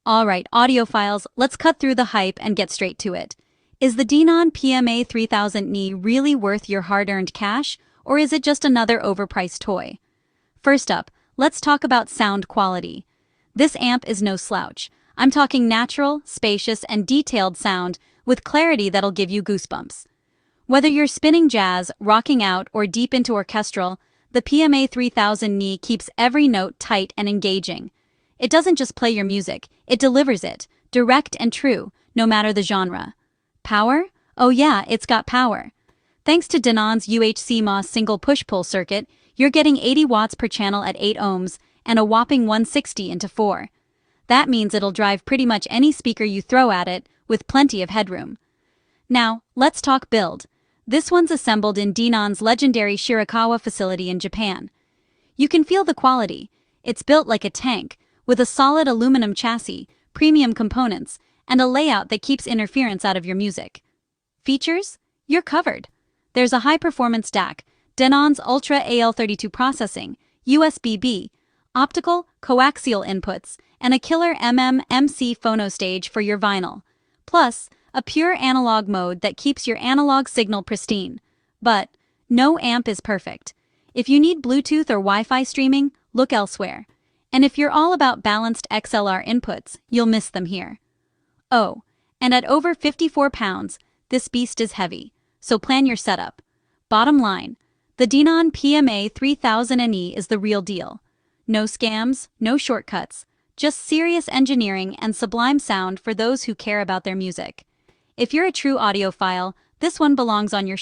Alright, audiophiles, let's cut through the hype and get straight to it. Is the Denon PMA 3000NE really worth your hard-earned cash, or is it just another overpriced toy? First up, let's talk about sound quality. This amp is no slouch. I'm talking natural, spacious, and detailed sound with clarity that'll give you goosebumps. Whether you're spinning jazz, rocking out, or deep into orchestral, the PMA 3000NE keeps every note tight and engaging. It doesn't just play your music, it delivers it, direct and true, no matter the genre. Power? Oh yeah, it's got power. Thanks to Denon's UHC-MOS single push-pull circuit, you're getting 80 watts per channel at 8 ohms and a whopping 160 into 4. That means it'll drive pretty much any speaker you throw at it, with plenty of headroom. Now, let's talk build. This one's assembled in Denon's legendary Shirakawa facility in Japan. You can feel the quality. It's built like a tank, with a solid aluminum chassis, premium components, and a layout that keeps interference out of your music. Features? You're covered. There's a high-performance DAC, Denon's Ultra AL32 processing, USB-B, optical, coaxial inputs, and a killer MC phono stage for your vinyl. Plus, a pure analog mode that keeps your analog signal pristine. But no amp is perfect. If you need Bluetooth or Wi-Fi streaming, look elsewhere. And if you're all about balanced XLR inputs, you'll miss them here. Oh, and at over 54 pounds, this beast is heavy, so plan your setup. Bottom line, the Denon PMA 3000NE is the real deal. No scams, no shortcuts, just serious engineering and sublime sound for those who care about their music. If you're a true audiophile, this one belongs on your